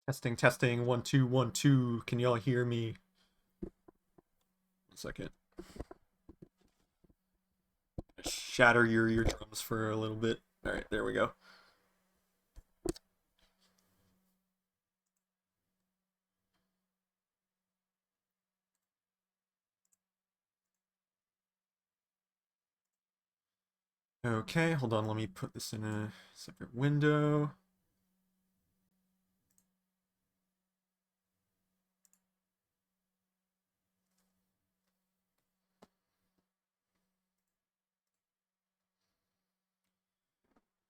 Testing, testing, 1 2 1 2. Can y'all hear me? 1 second. Shatter your eardrums for a little bit. Alright, there we go. Okay, hold on, let me put this in a separate window.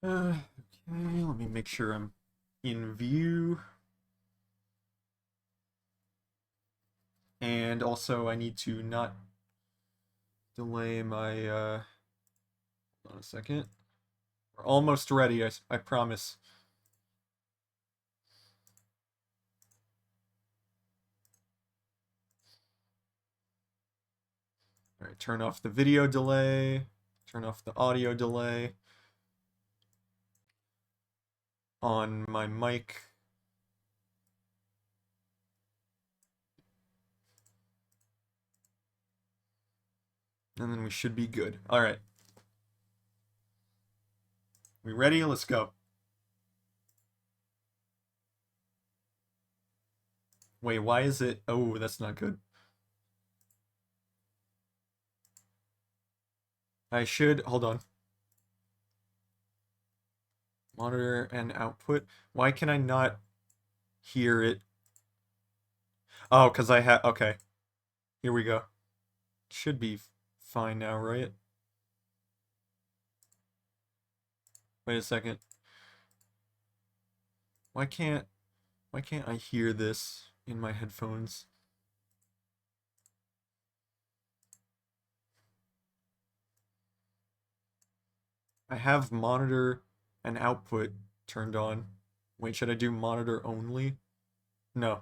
Okay, let me make sure I'm in view. And also, I need to not delay my, hold on a second. We're almost ready, I promise. Alright, turn off the video delay, turn off the audio delay on my mic. And then we should be good. Alright. We ready? Let's go. Wait, why is it? Oh, that's not good. I should. Hold on. Monitor and output. Why can I not hear it? Oh, because I have. Okay. Here we go. Should be fine now, right? Wait a second. Why can't I hear this in my headphones? I have monitor and output turned on. Wait, should I do monitor only? No.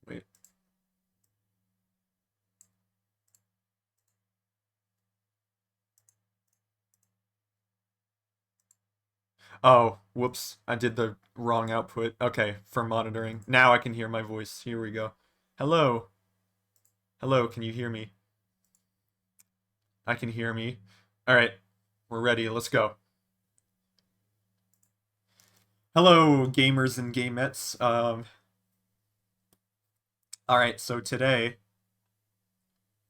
Wait. Oh, whoops. I did the wrong output. Okay, for monitoring. Now I can hear my voice. Here we go. Hello. Hello, can you hear me? I can hear me. Alright, we're ready. Let's go. Hello, gamers and gamettes. Alright, so today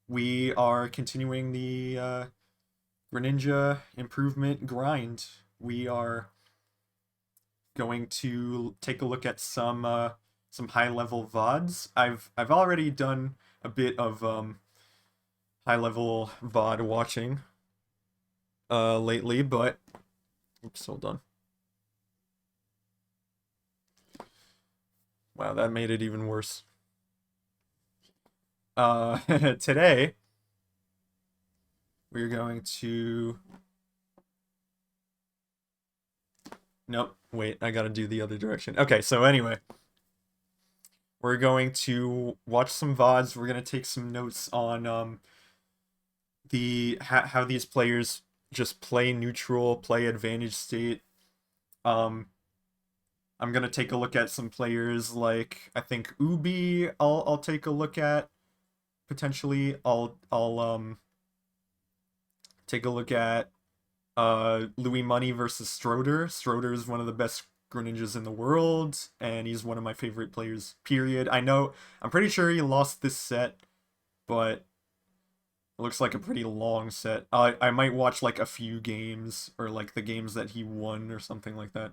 we are continuing the Greninja improvement grind. We are going to take a look at some high-level VODs. I've already done a bit of high-level VOD watching lately, but oops, hold on. Wow, that made it even worse. Today we're going to nope, wait, I gotta do the other direction. Okay, so anyway, we're going to watch some VODs. We're gonna take some notes on how these players just play neutral, play advantage state. I'm gonna take a look at some players like I think Ubi. I'll take a look at potentially. I'll take a look at Louis Money versus Stroder. Stroder is one of the best Greninjas in the world, and he's one of my favorite players. Period. I'm pretty sure he lost this set, but it looks like a pretty long set. I might watch like a few games or like the games that he won or something like that.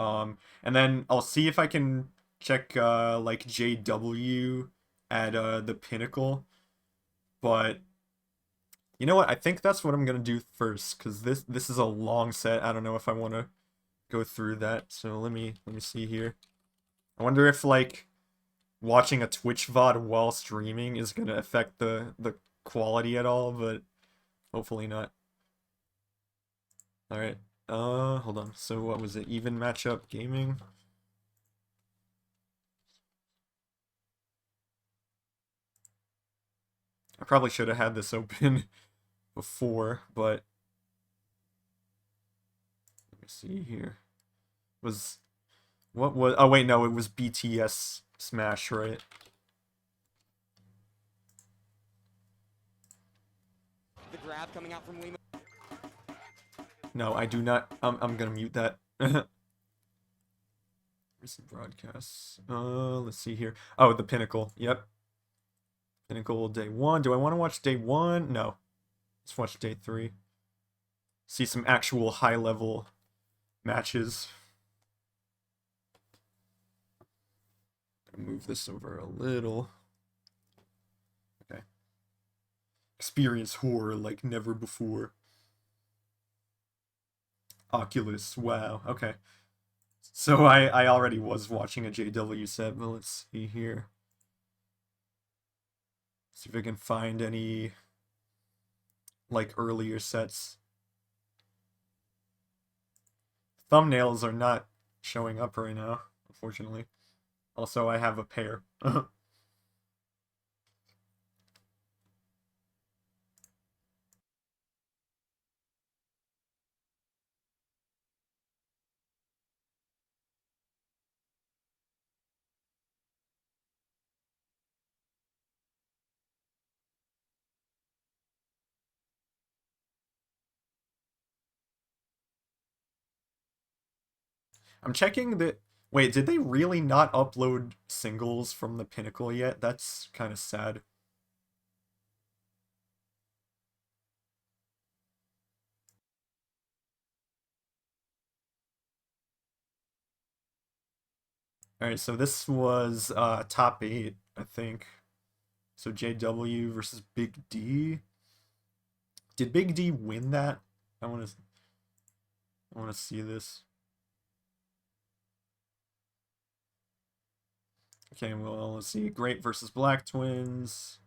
And then I'll see if I can check like JW at the Pinnacle. But you know what? I think that's what I'm gonna do first, because this is a long set. I don't know if I want to go through that. So let me see here. I wonder if like watching a Twitch VOD while streaming is gonna affect the quality at all, but hopefully not. All right. Hold on. So what was it? Even matchup gaming. I probably should have had this open before, but let me see here. Was What was... Oh, wait, no, it was BTS Smash, right? The grab coming out from Lima. No, I do not. I'm gonna mute that. Where's the broadcast? Let's see here. Oh, the Pinnacle. Yep. Pinnacle day 1. Do I want to watch day 1? No. Let's watch day 3. See some actual high-level matches. Move this over a little. Okay. Experience horror like never before. Oculus, wow, okay. So I already was watching a JW set, but let's see here. See if I can find any, like, earlier sets. Thumbnails are not showing up right now, unfortunately. Also, I have a pair. I'm checking that... Wait, did they really not upload singles from the Pinnacle yet? That's kind of sad. Alright, so this was top 8, I think. So JW versus Big D. Did Big D win that? I want to see this. Okay, well, let's see. Great versus Black Twins.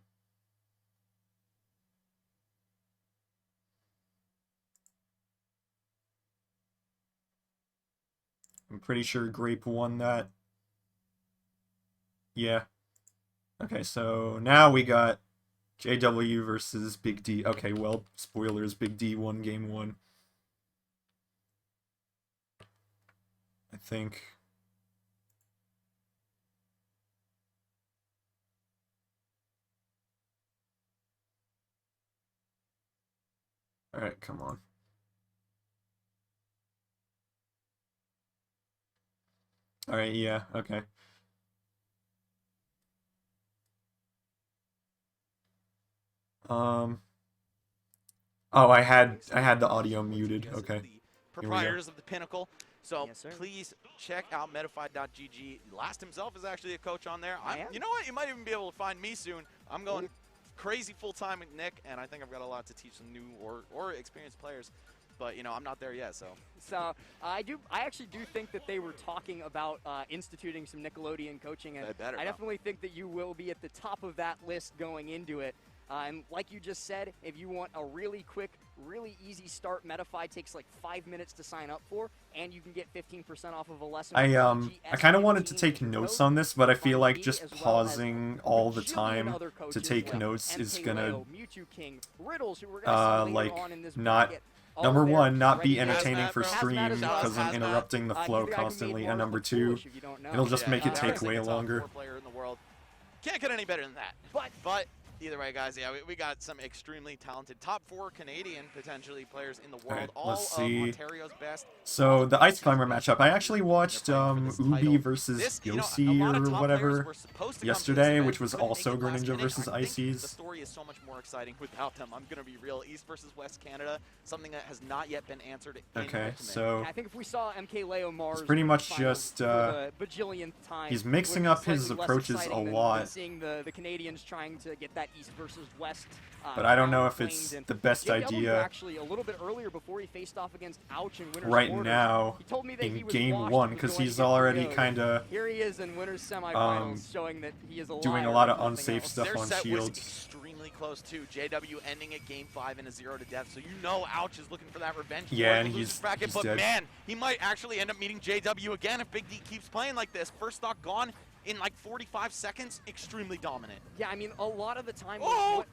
I'm pretty sure Grape won that. Yeah. Okay, so now we got JW versus Big D. Okay, well, spoilers, Big D won game 1. I think. Alright, come on. Alright, yeah, okay. Oh, I had the audio muted. Okay. Proprietors of the Pinnacle. So Yes, please check out Metafied.gg. Last himself is actually a coach on there. I am. You know what? You might even be able to find me soon. I'm going crazy full time with Nick, and I think I've got a lot to teach some new or experienced players. But you know, I'm not there yet. So I actually do think that they were talking about instituting some Nickelodeon coaching, and I definitely think that you will be at the top of that list going into it. And like you just said, if you want a really quick, really easy start, Metafy takes like 5 minutes to sign up for, and you can get 15% off of a lesson. I kind of wanted to take notes on this, but I feel like just pausing all the time to take notes is gonna like not. Number 1, not be entertaining for stream because I'm interrupting the flow constantly, and number 2, it'll just make it take way longer. Can't get any better than that. But either way, guys, yeah, we got some extremely talented top 4 Canadian potentially players in the world. All right, let's see. Of Ontario's best. So the Ice Climber matchup, I actually watched Ubi versus Yossi or whatever yesterday, which was also Greninja versus Ices. The story is so much more exciting without them. I'm gonna be real. East versus West Canada, something that has not yet been answered. Okay, so I think if we saw MK Leo Mars, it's pretty much just bajillionth time, he's mixing up his approaches a lot. Seeing the Canadians trying to get that East versus West. But I don't know if it's the best idea actually a little bit earlier before he faced off against Ouch in Winter's right quarters, now he told me that in game 1 because he's already kind of here he is in Winter's semifinals, showing that he is doing a lot of unsafe stuff on shields. Was extremely close to JW ending at game 5 in a 0-to-death, so you know Ouch is looking for that revenge. Yeah, and he's but dead. Man, he might actually end up meeting JW again if Big D keeps playing like this. First stock gone. in like 45 seconds, extremely dominant. Yeah, I mean, a lot of the time. Oh!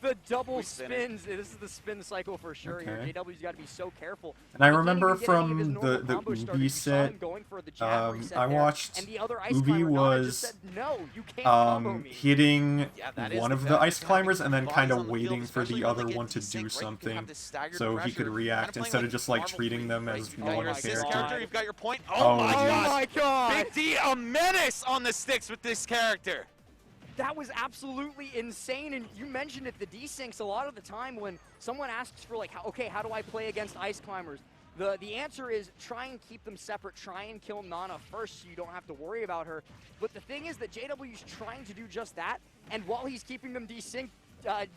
The double We spin it. spins. This is the spin cycle for sure here. Okay. JW's got to be so careful. And I He can't remember even get any of his from normal the combo started. Ubi You saw set, him going for the jab reset I there, watched and the other ice Ubi climber Nana just was said, no, you can't combo me. hitting Yeah, that is one the of the benefit ice of climbers having and then bodies kind on of the field, waiting for especially the when they other get one to desync, do right? You can something have this staggered so he could pressure. react Kinda playing instead of like just like Marvel treating 3, them right? as You've got your one assist character. character, you've got your point. Oh, Oh my geez. Oh my god! god! Big D, a menace on the sticks with this character. That was absolutely insane, and you mentioned it, the desyncs a lot of the time when someone asks for like, okay, how do I play against ice climbers? The answer is try and keep them separate, try and kill Nana first so you don't have to worry about her. But the thing is that JW's trying to do just that, and while he's keeping them desynced,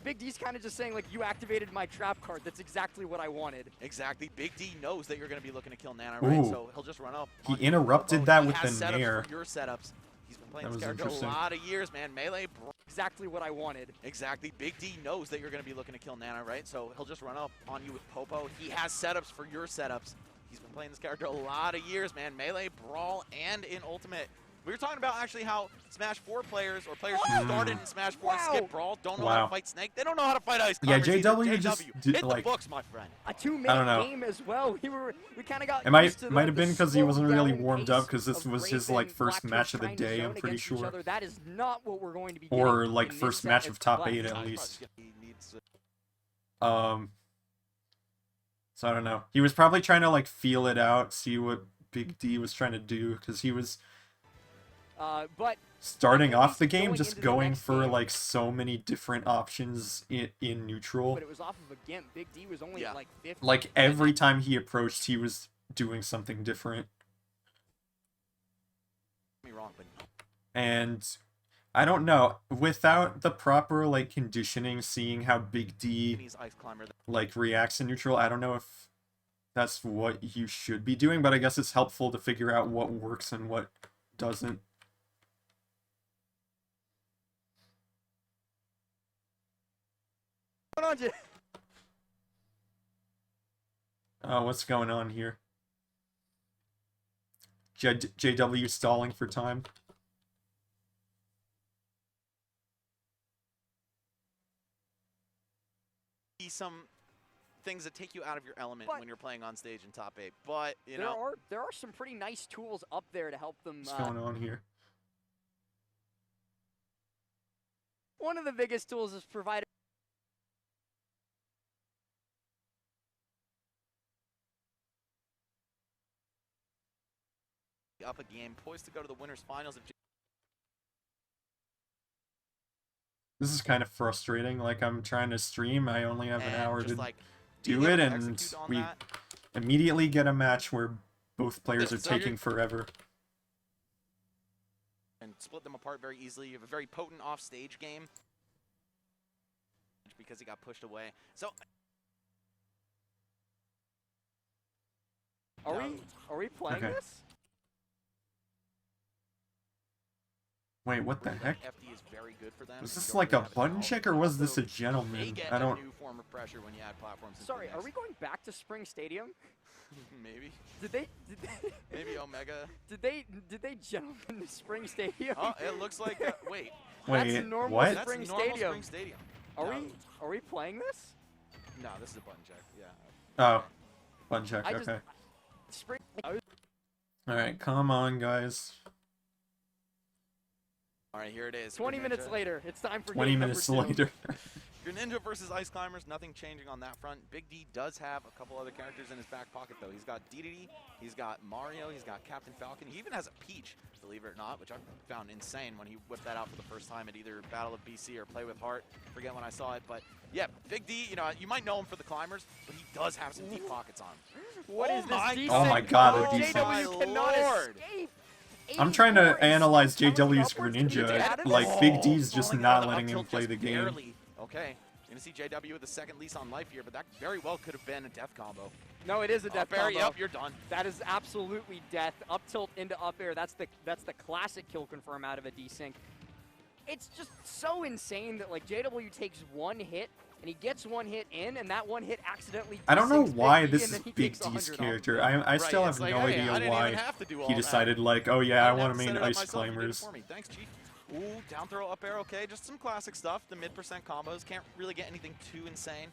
Big D's kind of just saying like, you activated my trap card, that's exactly what I wanted. Exactly. Big D knows that you're going to be looking to kill Nana, right? Ooh. So he'll just run up. He on interrupted Popo. that He with has the setups nair. for your setups. He's been playing That this was character a interesting. lot of years, man. Melee, Exactly what I wanted. exactly. Big D knows that you're going to be looking to kill Nana, right? So he'll just run up on you with Popo. He has setups for your setups. He's been playing this character a lot of years, man. Melee, Brawl, and in Ultimate. We were talking about actually how Smash 4 players or players who started in Smash 4 and Wow. skip Brawl don't know how Wow. to fight Snake. They don't know how to fight Ice Yeah, Climbers either. JW just Hit like the books, my friend. A I don't two-minute know. game as well. We kind of got It used to might the have been because he wasn't really slowed-down warmed up pace because this of was his Grape like and first Black match Twitch of the trying to day. zone I'm pretty against each sure, other. That is not what we're going to be or getting like in first this match set of top left. 8 at least. He needs to So I don't know. He was probably trying to like feel it out, see what Big D was trying to do because he was But starting at off least the game going just into the going next for game- like so many different options in neutral. but it was off of a GIMP. Big D was only Yeah. at like 50. Like every time he approached, he was doing something different. get me wrong, but And I don't know, without the proper like conditioning, seeing how Big D he's Ice Climber. like reacts in neutral, I don't know if that's what you should be doing, but I guess it's helpful to figure out what works and what doesn't. What's going on, Oh, what's going on here? JW stalling for time. Some things that take you out of your element But- when you're playing on stage in top 8. But, you there know, are some pretty nice tools up there to help them. What's going on here? One of the biggest tools is provided. up a game, poised to go to the winners finals. This is kind of frustrating. Like, I'm trying to stream, I only have an And hour just, to like, do being it, able to and execute on we that. immediately get a match where both players are So you're- taking forever. And split them apart very easily. You have a very potent off-stage game because he got pushed away. So Are we playing Okay. this? Wait, what the heck? FD is very good for them. Was and this you don't like really a have it button all. check, or was this a Also, gentleman? They get I a don't... new form of pressure when you add platforms. into Sorry, the are mix. we going back to Spring Stadium? Maybe. Did they Maybe Omega. did they jump into Spring Stadium? Oh, it looks like. Wait. Wait, That's normal what? That's Spring normal Stadium. Spring Stadium. Are No. we playing this? No, this is a button check. Yeah. Oh, button check, I just- okay. Spring. Alright, come on, guys. All right, here it is. 20 minutes Greninja. later, it's time for 20 game minutes number 2. later. Greninja versus Ice Climbers, nothing changing on that front. Big D does have a couple other characters in his back pocket, though. He's got DDD, he's got Mario, he's got Captain Falcon. He even has a Peach, believe it or not, which I found insane when he whipped that out for the first time at either Battle of BC or Play with Heart. Forget when I saw it, but yeah, Big D, you know, you might know him for the climbers, but he does have some deep pockets on him. What is this? my desync? Oh my God, a Oh, desync. JW cannot Lord. escape. I'm trying to 84 is analyze still coming JW's upwards to the Greninja. data. Like, Big D's just falling not out of the letting him up tilt play just the game. barely. Okay, you're gonna see JW with the second lease on life here, but that very well could have been a death combo. No, it is a death Barry, combo. up, you're done. That is absolutely death. Up tilt into up air. That's the classic kill confirm out of a desync. It's just so insane that like JW takes one hit and he gets one hit in, and that one hit accidentally I don't know desyncs why Big D, this and is then he Big takes D's 100 off of character. it. I still Right, have it's like, no hey, I idea didn't why even have to do all he that. decided, like, oh yeah, I didn't want have to set main it up ice myself, you did it climbers. for me. Thanks, Chief. Ooh, down throw, up air, okay. Just some classic stuff. The mid-percent combos. Can't really get anything too insane.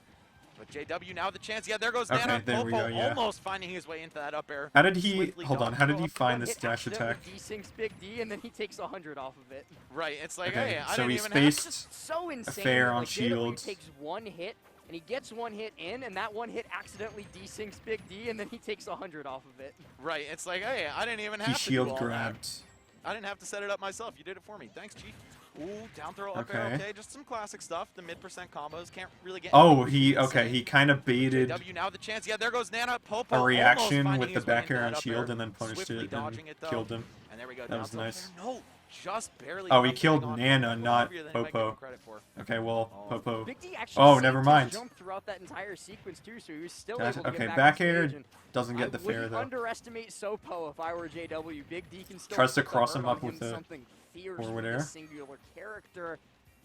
But JW now the chance. Yeah, there goes Okay, Nana. there we Popo go, yeah. almost finding his way into that up air. How did he, Swiftly hold on, dodged how did throw he up. find One this hit dash attack? accidentally desyncs Big D, and then he takes 100 off of it. Right, it's like, Okay, hey, I so didn't he even have to. spaced So insane. a fair that, on like, JW shield. takes one hit, and he gets one hit in, and that one hit accidentally desyncs Big D, and then he takes 100 off of it. Right, it's like, hey, I didn't even He have to do shield all grabbed. that. I didn't have to set it up myself. You did it for me. Thanks, Chief. Ooh, down throw, up air, Okay. okay. Just some classic stuff. The mid-percent combos. Can't really get Oh, anything he, too okay, insane. he kind of baited JW now the chance. Yeah, there goes Nana. Popo a almost reaction finding with the his way back into air that on up shield air. and then punished Swiftly it dodging and it, though. killed him. And there we go. That down was tilt nice. there. No, just barely. Oh, he enough to killed hang on. Nana, A little not heavier than you might give him Popo. credit for. Okay, well, Oh. Popo. Big D actually Oh, saved never his mind. jump throughout that entire sequence too, so he was still Dash- able to okay, get back on air stage, and doesn't get I the fair, wouldn't though. underestimate Sopo if I were JW. Big D can still Tries to put the cross hurt him on up with a something fierce forward with air. a singular character.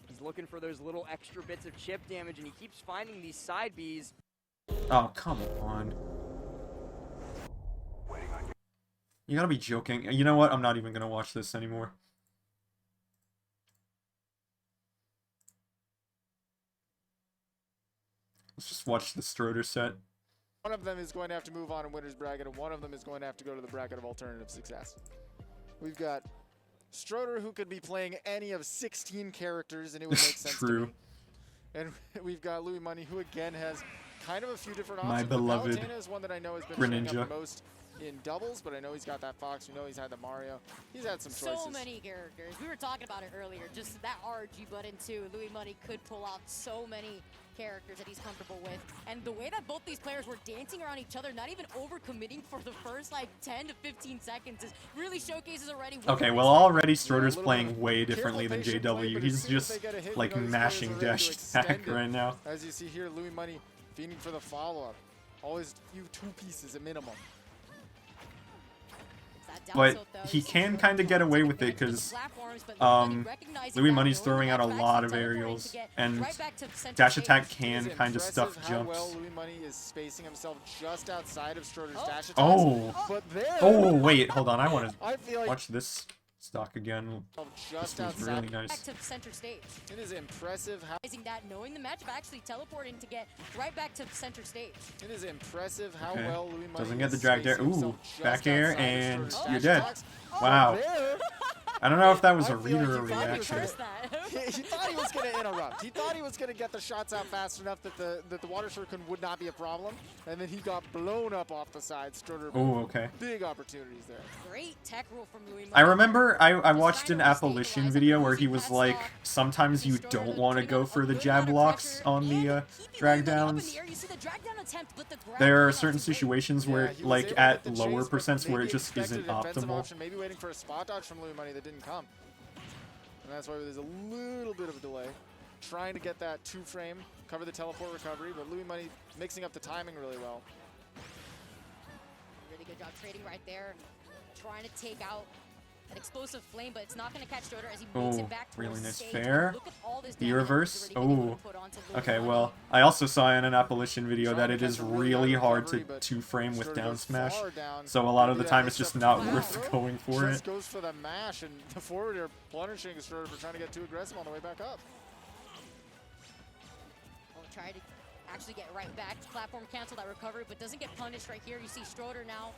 He's looking for those little extra bits of chip damage, and he keeps finding these side Bs. Oh, come on. You gotta be joking. You know what? I'm not even gonna watch this anymore. Let's just watch the Stroder set. One of them is going to have to move on in winner's bracket, and one of them is going to have to go to the bracket of alternative success. We've got Stroder, who could be playing any of 16 characters, and it would make sense True. to me. And we've got Louis Money, who again has kind of a few different My options. beloved Palutena is one that I know has been showing Greninja. up the most in doubles, but I know he's got that Fox. We know he's had the Mario. He's had some choices. So many characters. We were talking about it earlier. Just that RG button too. Louis Money could pull out so many characters that he's comfortable with. And the way that both these players were dancing around each other, not even overcommitting for the first like 10 to 15 seconds, is really showcases already. Okay, well already Stroder's little playing way differently than careful, patient play, JW. but as He's soon as they just get a hit, like you know, these mashing players are ready to dash attack extend it. right now. As you see here, Louis Money fiending for the follow-up. Always few two pieces at minimum. But he can kind of get away with it because Louis Money's throwing out a lot of aerials, and dash attack can It is kind of stuff impressive how well jumps. Louis Money is spacing himself just outside of Stroder's Oh. dash attacks. Oh! But there, Oh, wait, hold on. I want I feel like to watch this stock again. just This was outside. really nice. Back to center stage. It is impressive how That knowing the matchup, actually teleporting to get right back to center stage. it is impressive how Okay. well Louis Money Doesn't get the is drag there. spacing Ooh, himself just back air, outside of and Stroder's you're dash dead. attacks. Wow. There. I don't know if that was I a feel reader like or he thought he was reaction. Curse that. He thought he was going to interrupt. He thought he was going to get the shots out fast enough that the water shuriken would not be a problem, and then he got blown up off the side. Stroder, Oh, okay. big opportunities there. Great tech roll from Louis Money. I remember I watched an Apparition video where he was like, sometimes you don't want to go for the jab blocks on the drag downs. There are certain situations where, Yeah, he was like, able to at get the lower chase, but percents where it maybe just expected isn't a defensive optimal. option, maybe waiting for a spot dodge from Louis Money that didn't come. And that's why there's a little bit of a delay. Trying to get that two frame, cover the teleport recovery, but Louis Money mixing up the timing really well. Really good job trading right there. Trying to take out an explosive flame, but it's not going to catch Stroder as he makes Oh, it back towards really nice stage. fair. Look at all this The damage reverse? he's already been able Oh. to put onto Louis Okay, Money. well, I also saw in an Apparition video that Trying it to is catch a really really bad hard to recovery, but two-frame with Stroder down goes smash. far down. So a lot of Maybe the that time it's mixed just up not the worth throw. going for Just it. goes for the mash, and the forward air punishing Stroder for trying to get too aggressive on the way back up. Oh, try to actually get right back. Platform cancel that recovery, but doesn't get punished right here. You see Stroder now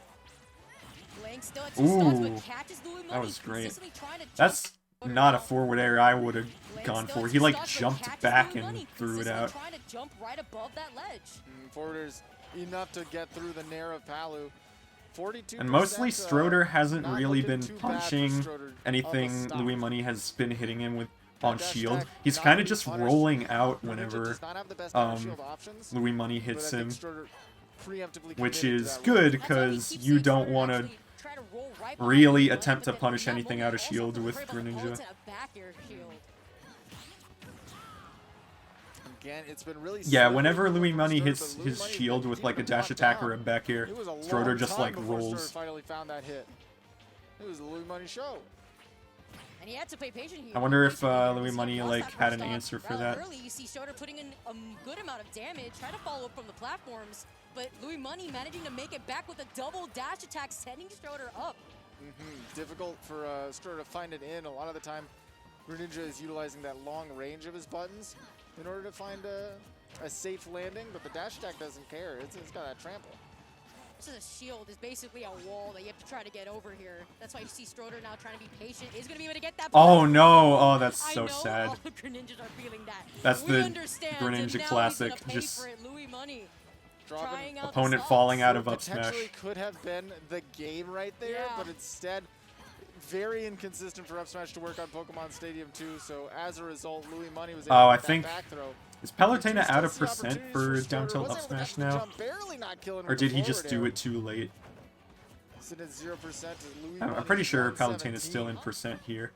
laying still at two stuns, Ooh, but catches Louis Money. that was great. Consistently trying to jump That's Stroder not a down. forward air I would have Laying gone still for. at He two like stuns, but jumped catches back Louis and Money, threw it consistently out. Trying to jump right above that ledge. Forwarders enough to get through the nair of Palu. 42%, And mostly Stroder hasn't not really looking been too bad for punching Stroder of a anything stop. Louis Money has been hitting him with That on dash shield. attack He's not kind of being just punished. rolling out Greninja whenever does not have the best dash um, shield options, Louis Money but hits I him, think Stroder preemptively which committed to is that good roll. That's why we because keep you seeing don't Stroder want to actually try to roll right behind really Louis Money, attempt to but then punish not anything only out of also shield have to with worry about the Greninja. bullets and a back air shield. Again, it's been really Yeah, slippery whenever from Louis Money Stroder, hits but Louis his Money's shield been with like a deep dash and attack or a down. back air, It was a Stroder long just time like before Stroder rolls. finally found that hit. It was the Louis Money show. And he had to pay patient here. I wonder if Basically, Louis he Money lost like that had first an stock answer for rather that. early. You see Stroder putting in a good amount of damage, trying to follow up from the platforms, but Louis Money managing to make it back with a double dash attack, sending Stroder up. Difficult for Stroder to find it in. A lot of the time, Greninja is utilizing that long range of his buttons in order to find a safe landing, but the dash attack doesn't care. It's got that trample. This is a shield. Is basically a wall that you have to try to get over here. That's why you see Stroder now trying to be patient. Is going to be able to get that. Oh no! Oh, that's I so know sad. all the Greninjas are feeling that. That's We the understand, Greninja and now classic, he's gonna pay just for it. Louis Money Dropping trying out opponent the falling out stocks. of up smash. Potentially could have been the game right there, Yeah. but instead, very inconsistent for up smash to work on Pokemon Stadium 2. So as a result, Louis Money was able Oh, to I get think that back throw. is Palutena Still out of see percent opportunities for down Stroder. tilt Was up able to smash get the now? jump, barely not killing Or with did the he just forward do air. it too late? Sitting at 0% to Louis I'm Money's pretty sure 117. Palutena is still in percent here.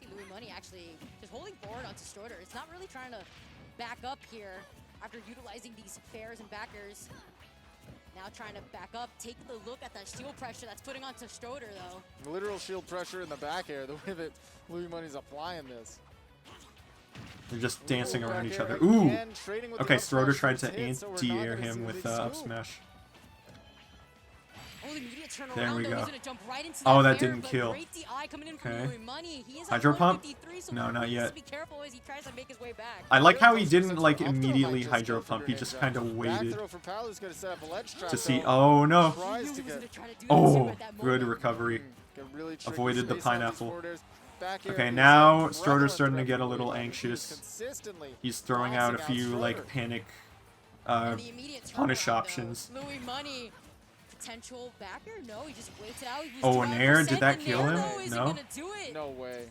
See Louis Money actually just holding forward onto Stroder. It's not really trying to back up here after utilizing these fairs and backers. Now trying to back up, take a look at that shield pressure that's putting onto Stroder though. Literal shield pressure in the back air, the way that Louis Money's applying this. They're just dancing Back around each air other. Ooh! again, trading with the Okay, up Stroder smash tried first to hit, so we're not anti-air gonna see him the with big up scoop. smash. Oh, the immediate turnaround There we though. go. He's gonna jump right into Oh, that that fair, didn't but kill. Great DI coming in from Okay. Louis Money. He is Hydro at pump? 153, so No, not Louis yet. needs to be careful as he tries to make his way back. I like how he Goes didn't for like up throw immediately might just hydro go for pump. He just Greninja. kind of Back waited throw for Palu's gonna set up a ledge trap to see. though. Oh no! He Tries knew to he was get gonna try to do it too Oh, at that good moment. recovery. Get really tricky, Avoided the space out these pineapple. forward airs. Back air Okay, is now prevalent Stroder's starting to threat get for a little Louis Money. He is anxious. consistently He's throwing out a bouncing few Stroder. like panic And the immediate punish turnaround, though. options. Louis Money, potential backer? No, he just waits it out. He was Oh, an air? 12%. Did that The kill nair, him? though, isn't No? gonna do it. No way.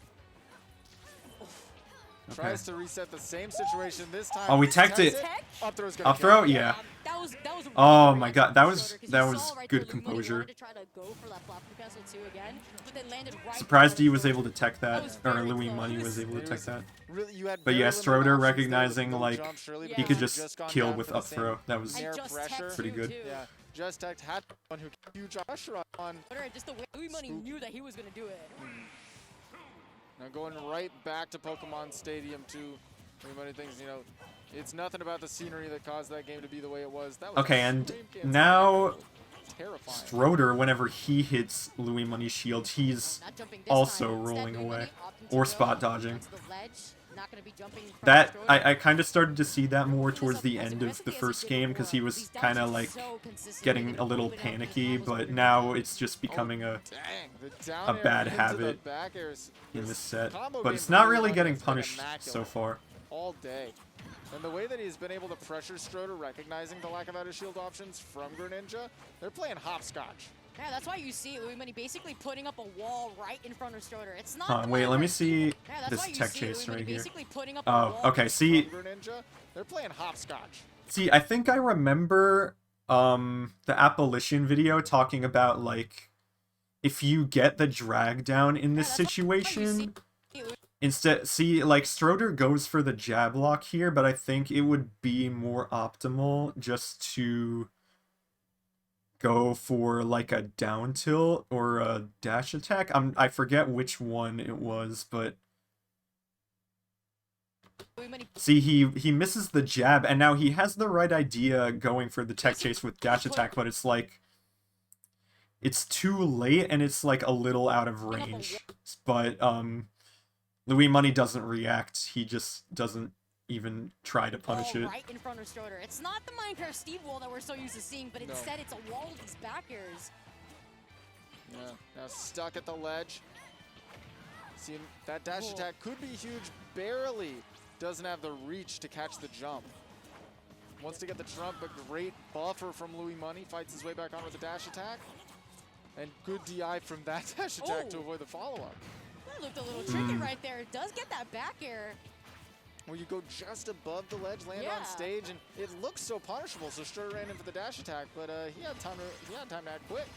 Okay. Tries to reset the same situation this time. Oh, we teched Does it. Tech? Up throw's gonna Up kill throw? him. Yeah. That was a really Oh good my reaction god, from that Stroder, was 'cause that you was saw right good there, Louis Money composure. wanted to try to go for that flop cancel too again, but then landed right Surprised there he on was Stroder. able to tech that, was or very Louis close. Money was able to It tech was that. Really, you had But very yeah, limited Stroder options there with recognizing no like jump. Surely he Yeah. could Palu just gone kill down with for the up same throw. That was And Nair just pressure. tech Pretty too, good. too. Yeah, just tech had one who huge usher on. Stroder, just the way Louis Money knew that he was gonna do it. Now going right back to Pokemon Stadium 2. Louis Money thinks, you know, it's nothing about the scenery that caused that game to be the way it was. That was Okay, a and frame cancel now game. Terrifying. Stroder, whenever he hits Louis Money's shield, he's Not jumping this also time. Instead, rolling Louis away Money opting to or go spot dodging. onto the ledge. Not gonna be jumping from That Stroder. I kind of started to see that more Picking this towards up the as end of the aggressively as he first did game because he before. was These kind of downs are like so consistent, getting making a little open up these panicky, levels but over now time. it's just becoming Dang, the down a air bad into the habit back airs. in this set. Combo But game it's for not Louis really Money getting has been punished so immaculate far. all day. And the way that he's been able to pressure Stroder, recognizing the lack of out of shield options from Greninja, they're playing hopscotch. Yeah, that's why you see Louis Money basically putting up a wall right in front of Stroder. It's not. Hold on, the wait, line let me where- see Yeah, that's this why you tech see chase Louis Money right here. basically putting up a Oh, wall. okay, see, From Greninja, they're playing hopscotch. I think I remember the Apparition video talking about like if you get the drag down in this Yeah, that's why you situation, see Louis instead, see, like Stroder goes for the jab lock here, but I think it would be more optimal just to go for like a down tilt or a dash attack. I forget which one it was, but Money see, he misses the jab, and now he has the right idea going for the tech chase with dash attack, but it's like it's too late and it's like a little out of range. But Louis Money doesn't react. He just doesn't even try to punish wall it. right in front of Stroder. It's not the Minecraft Steve wall that we're so used to seeing, but No. instead it's a wall with these back airs. Yeah, now stuck at the ledge. See, that dash Cool. attack could be huge, barely doesn't have the reach to catch the jump. Wants to get the trump, but great buffer from Louis Money. Fights his way back on with the dash attack. And good DI from that dash attack to Oh. avoid the follow-up. That looked a little tricky right there. It does get that back air. Where you go just above the ledge, land Yeah. on stage, and it looks so punishable. So Stroder ran in for the dash attack, but he had time to act quick.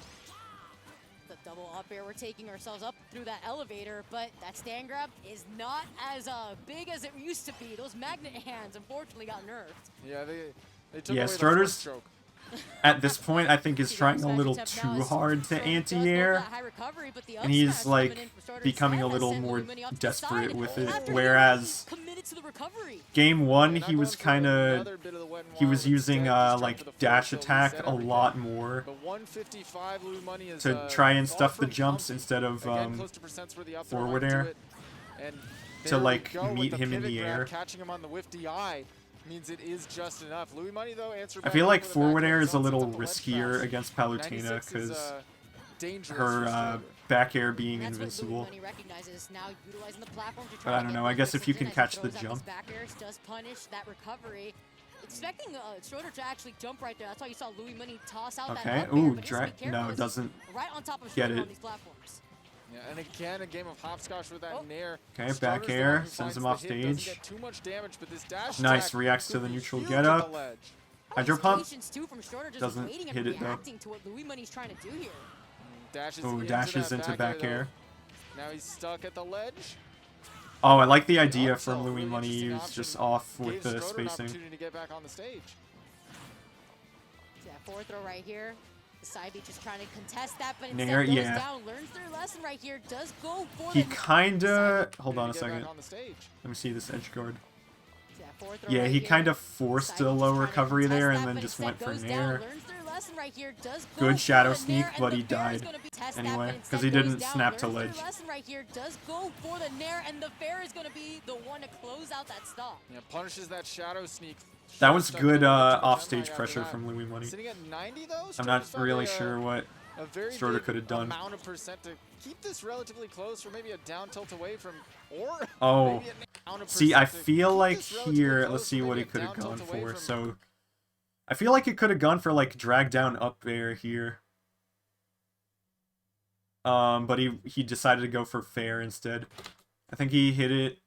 The double up air, we're taking ourselves up through that elevator, but that stand grab is not as big as it used to be. Those magnet hands unfortunately got nerfed. Yeah, they took Yeah, away the Stroder's- first choke. at this point, I think is See, the trying a smash little attempt now too is hard to Stroder does go for anti-air. that high recovery, but the And up he's smash coming like in for Stroder becoming a instead. little That more sent Louis Money off to the desperate side with it. after Whereas he committed to the recovery. game Yeah, one, not he going was for kind of another bit of the wet and he wild, was using instead just jumped for the like forward dash tilt, attack reset a everything. lot more But 155, Louis Money is to try and far stuff the from jumps comfy. instead of Again, close to percents for the up throw forward onto air it. And to there we like go with meet the him in pivot the grab, air. catching him on the whiff DI means it is just enough. Louis Money though answered I back feel up like with a forward back air air is a zone, little sets up the ledge riskier pass. against Palutena 96 is, because dangerous her for Stroder. back air being And that's what Louis invincible. Money recognizes now, utilizing the platform to But try I to don't get know, I those guess if you misses can in as he catch the throws out these jump. back airs, does punish that recovery. Expecting Stroder to actually jump right there. That's why you saw Louis Money toss out Okay, that up ooh, air, but just be careful, no, it's doesn't right on top of get Stroder it. on these platforms. Yeah, and again, a game of hopscotch with that Oh. nair. Okay, Stroder's back the one air, who sends finds him the off hit, doesn't stage. get too much damage, but this dash Nice, attack reacts to could the be neutral huge get at up. the ledge. Hydro Nice pump. patience too from Stroder, just Doesn't waiting hit and it, though. reacting to what Louis Money's trying to do here. Dashes Oh, into dashes that into back though. air. Now he's stuck at the ledge. Oh, I like the idea Up tilt, from Louis really Money. He interesting was just option. off with Gave the Stroder an spacing. opportunity to get back on the stage. See that forward throw right here. The side beat just trying to contest that, but Nair, instead goes yeah. down, learns their lesson right here, does go for He the kinda. Hold on a To get back second. on the stage. Let me see this edge guard. See that forward throw Yeah, right he here. kind of forced Side a beat low just trying to recovery contest there that, and then but just instead went for goes down, Nair. learns their lesson right here, does go Good for shadow the sneak, Nair, and but the he fair is died gonna be test that, anyway, but 'cause instead he goes didn't down, snap to learns their ledge. lesson right here, does go for the Nair, and the fair is gonna be the one to close out that stop. Yeah, punishes that shadow sneak. That was Stuck good in the offstage after pressure that. from Louis Money. Sitting at 90 though. I'm not Stroder's found really a, sure what a very Stroder big could have done. amount of percent to keep this relatively close, or maybe a down tilt away from, or Oh, maybe an amount of see, I percent to feel keep like this relatively here, close, let's or see what maybe he a could have down tilt gone away for. from- So, I feel like it could have gone for like drag down up air here. But he decided to go for fair instead. I think he hit it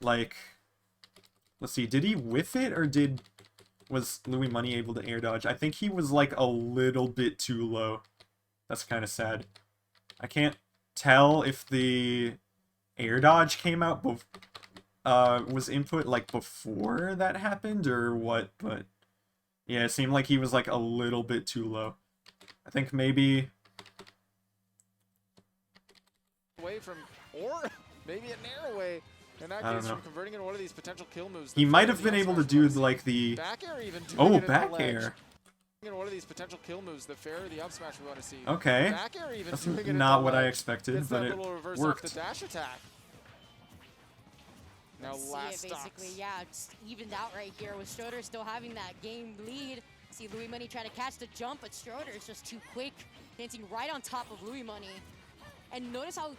like, let's see, did he whiff it or was Louis Money able to air dodge? I think he was like a little bit too low. That's kind of sad. I can't tell if the air dodge came out was input like before that happened or what, but yeah, it seemed like he was like a little bit too low. I think maybe away from, or maybe a narrow way. In that I don't case, know. from converting into one of these potential kill moves. he the might fair, have the been up able to smash do bonus. like the Back air even doing oh it at the back ledge. air. In one of these potential kill moves, the fair or the up smash we want to see. Okay, Back air even that's doing it at not the what I ledge. expected, Gets but that it little reverse worked. off the dash attack. Now See last it basically, stocks. yeah, it's evened out right here with Stroder still having that game lead. See Louis Money try to catch the jump, but Stroder is just too quick, dancing right on top of Louis Money. And notice how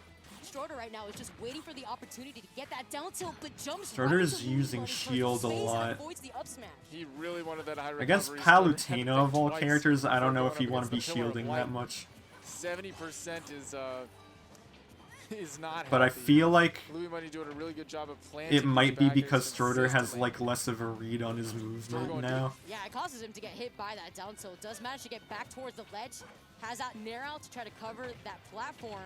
Stroder right now is just waiting for the opportunity to get that down tilt, but jumps Stroder right is into Louis using Money for shield a space and lot. avoids the up smash. He really wanted that high recovery. Against Stroder had Palutena of all twice characters, I don't before know if going you up want to be against the pillar of shielding light. that much. 70% is not But I healthy. feel like Louis Money doing a really good job of planting it might these be back airs because Stroder has consistently. like less of a read on his movement now. Yeah, it causes him to get hit by that down tilt. Does manage to get back towards the ledge. Has that nair out to try to cover that platform.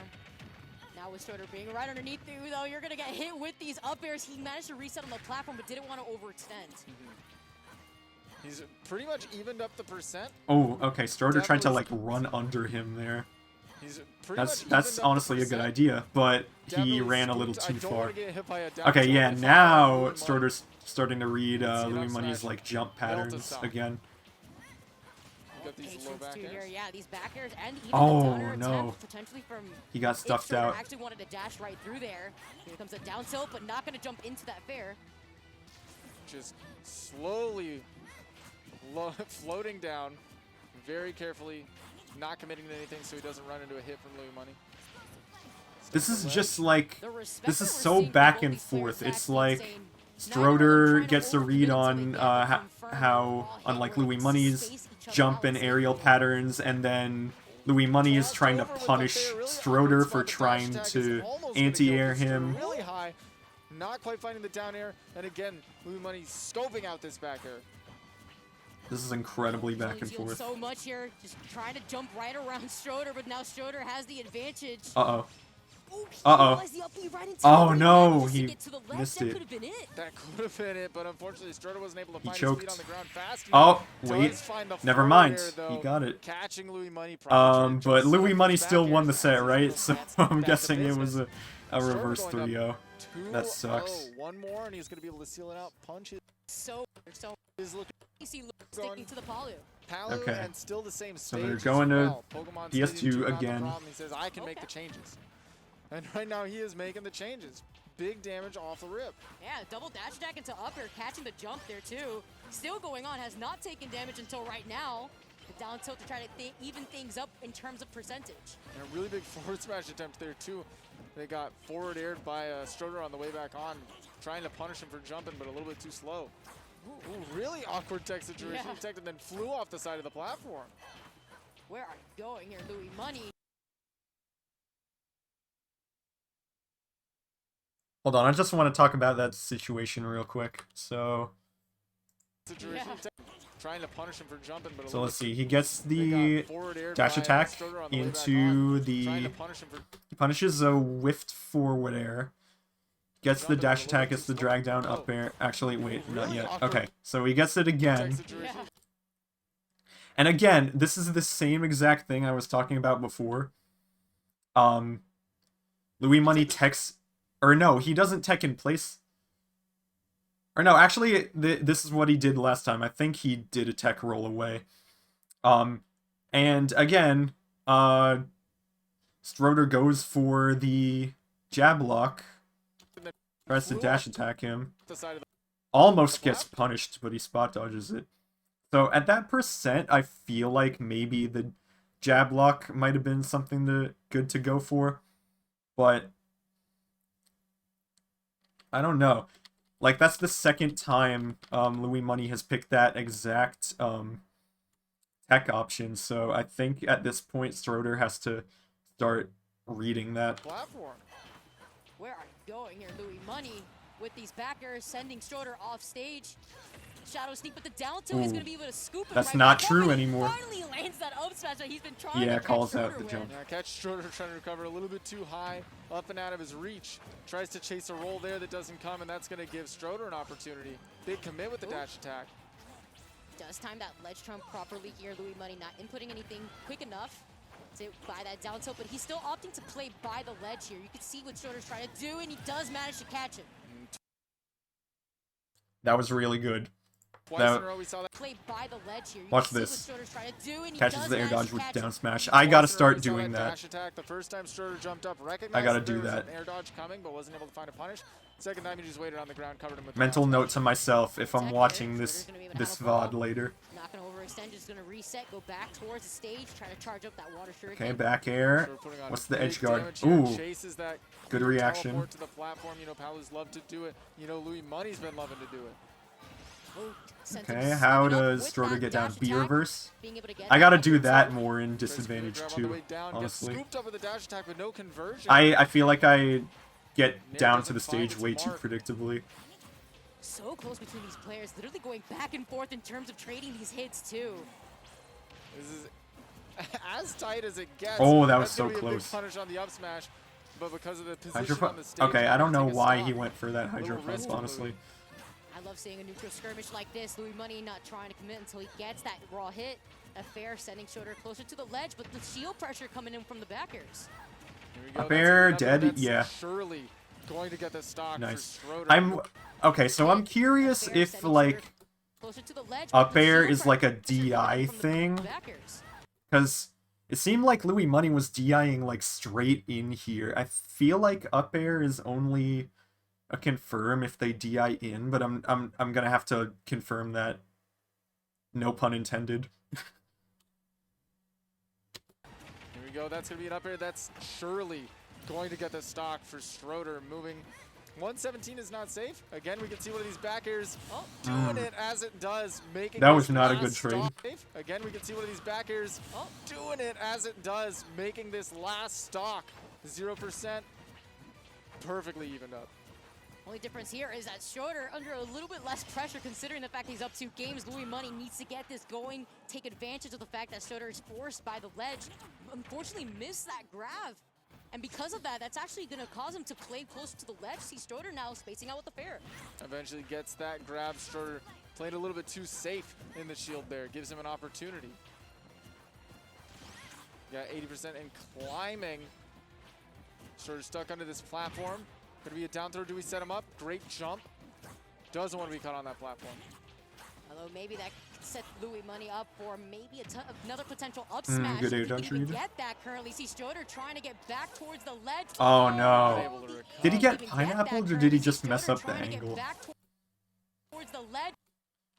Now with Stroder being right underneath you, though, you're going to get hit with these up airs. He managed to reset on the platform, but didn't want to overextend. He's pretty much evened up the percent. Oh, okay, Stroder tried to Definitely- like run under him there. He's pretty That's much that's evened up the honestly a good percent. idea, but he Definitely ran a little scooped. I too don't far. wanna get hit by a down Okay, tilt yeah, if I now Louis Money. Stroder's starting to read Let's see it Louis up Money's smash. like jump Melt patterns us out. again. You got these low Patience back too here. airs. Yeah, these back airs and even Oh, the downer no. attempt potentially from He got if stuffed Stroder out. actually wanted to dash right through there. Here comes a down tilt, but not going to jump into that fair. Just slowly floating down, very carefully, not committing to anything so he doesn't run into a hit from Louis Money. This is just like The respect this that is we're so seeing from back both and these players forth. is It's actually like insane. Stroder gets a read on how like Louis Money's jump and aerial patterns, and then Louis Money is trying to punish Stroder for trying to anti-air him. Really high, not quite finding the down air, and again, Louis Money scoping out this back air. This is incredibly back and forth. So much here, just trying to jump right around Stroder, but now Stroder has the advantage. Uh-oh. Oh, he Uh-oh. realized the up B right into Oh, the no, manages to he get to the left. missed That it. could have been it. That could have been it, but unfortunately, Stroder wasn't able to He find his feet choked. on the ground fast Oh, enough. wait. Does find the Never forward mind. air, though, He got it. catching Louis Money. Probably But Louis Money back still won airs the as set, he's right? able to So get I'm back to guessing it was business. a Stroder reverse going up 3-0. That sucks. 2-0. One more, and he's going to be able to seal it out. Punch So is looking easy sticking to the Palu. Palu, Okay. and still the same So stage they're as going to well. Pokemon PS2 Stadium 2, not the again. problem. He says, I can make the changes. And right now, he is making the changes. Big damage off the rip. Yeah, double dash attack into up air, catching the jump there too. Still going on, has not taken damage until right now. The down tilt to try to even things up in terms of percentage. And a really big forward smash attempt there too. They got forward aired by Stroder on the way back on, trying to punish him for jumping, but a little bit too slow. Ooh, really awkward tech situation. Yeah. He teched and then flew off the side of the platform. Where are you going here, Louis Money? Hold on, I just want to talk about that situation real quick. So Situation. Yeah. Trying to punish him for jumping, but a So little let's bit see. He gets They the got forward aired dash by, attack Stroder on the way back into on, the. trying to punish him for He punishes a whiffed forward air. Gets the Jumping dash a little attack, bit gets the too drag slow. down up air. Actually, wait, not Really yet. awkward Okay, so he gets it tech again. situation. Yeah. And again, this is the same exact thing I was talking about before. Louis Money techs, or no, he doesn't tech in place. Or no, actually, this is what he did last time. I think he did a tech roll away. And again, Stroder goes for the jab lock, tries to dash attack him, The side of the almost gets punished, but he spot dodges it. So at that percent, I feel like maybe the jab lock might have been something good to go for, but I don't know. Like, that's the second time Louis Money has picked that exact tech option, so I think at this point Stroder has to start reading that. platform. Where are you going here, Louis Money? With these backers sending Stroder off stage. Shadow sneak, but the down tilt is Ooh. going to be able to scoop him That's right not back true up, and anymore. Finally lands that up smash that he's been trying Yeah, to catch calls out Stroder the with. jump. Yeah, catch Stroder trying to recover a little bit too high, up and out of his reach. Tries to chase a roll there that doesn't come, and that's going to give Stroder an opportunity. Big commit with the dash attack. Does time that ledge trump properly here. Louis Money not inputting anything quick enough to buy that down tilt, but he's still opting to play by the ledge here. You can see what Stroder's trying to do, and he does manage to catch him. That was really good. Twice Now- in a row we saw that. Play by the ledge here. You Watch can see this. what Stroder's trying to do, and he Catches does the air manage dodge to with catch down him. smash. I Twice gotta in a row start we saw doing that. Dash attack. The first time Stroder jumped up, recognized I gotta that there do was that. an air dodge coming, but wasn't able to find a punish. Second time he just waited on the ground, covered him with the Mental down note smash. to myself if I'm Attack watching here. this Stroder's gonna be able to this have a ball. VOD later. Not going to overextend, just going to reset, go back towards the stage, try to charge up that water shuriken. Okay, back air. Stroder putting on What's the big edge guard? damage here, Ooh, chases that good clear reaction. teleport to the platform. You know, Palu's love to do it. You know, Louis Money's been loving to do it. Oh, sent him Okay, how sneaking up does with Stroder that get down? dash B attack, reverse? being able to get I gotta that do up that tilt. more in Tries to disadvantage grab on the too, way down, honestly. Gets scooped up with a dash attack with no conversion. I feel like I get Nair down to doesn't the find stage its way too mark. predictably. So close between these players, literally going back and forth in terms of trading these hits too. This is as tight as it gets. Oh, that was That's so gonna be a big close. punish on the up smash, but because of the position Hydro on the Pump. stage, Okay, he's I don't gonna know take a why stock. he went for that Hydro Little risk Pump, to honestly. Louis. I love seeing a neutral skirmish like this. Louis Money not trying to commit until he gets that raw hit. A fair sending Stroder closer to the ledge, but the shield pressure coming in from the backers. Here we go. Up That's air, another dead, that's yeah. Surely going to get the stock Nice. for Stroder. I'm okay, so I'm curious Fair if sending like Stroder closer to the ledge, up but the air shield is like a pressure coming DI in from the thing. backers. Because it seemed like Louis Money was DIing like straight in here. I feel like up air is only a confirm if they DI in, but I'm gonna have to confirm that. No pun intended. Here we go. That's going to be an up air. That's surely going to get the stock for Stroder. Moving. 117 is not safe. Again, we can see one of these back airs doing it as it does, making That was this not a last good trade. stop safe. Again, we can see one of these back airs doing it as it does, making this last stock 0%. Perfectly evened up. Only difference here is that Stroder under a little bit less pressure considering the fact he's up 2 games. Louis Money needs to get this going, take advantage of the fact that Stroder is forced by the ledge. Unfortunately missed that grab. And because of that, that's actually going to cause him to play close to the ledge. See Stroder now spacing out with the fair. Eventually gets that grab. Stroder played a little bit too safe in the shield there. Gives him an opportunity. Got 80% in climbing. Stroder stuck under this platform. Gonna be a down throw. Do we set him up? Great jump. Doesn't want to be caught on that platform. Although maybe that could set Louis Money up for maybe another potential up smash. Good If air he dodge can even read. get that currently. See Stroder trying to get back towards the ledge. Oh, Not no. able to recover. Did he get Even pineappled that or did he currently. just See mess Stroder up the trying to get angle? back towards the ledge.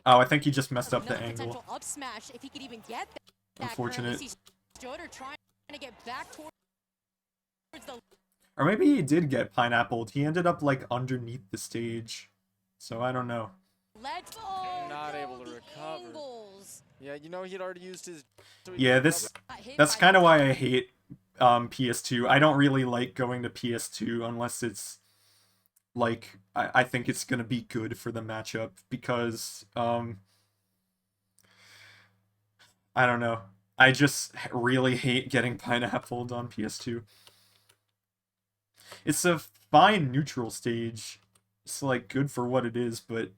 Oh, I think he just messed up the Another angle. potential up smash if he could even get that. Unfortunate. Currently. See Stroder trying to get back towards the Or maybe he did get pineappled. He ended up like underneath the stage. So I don't know. ledge. Oh, Not no, able to the recover. angles. Yeah, you know he'd already used his. so he Yeah, could this recover. Got hit that's by kind of the- why I hate PS2. I don't really like going to PS2 unless it's like I think it's gonna be good for the matchup because I don't know. I just really hate getting pineappled on PS2. It's a fine neutral stage. It's like good for what it is, but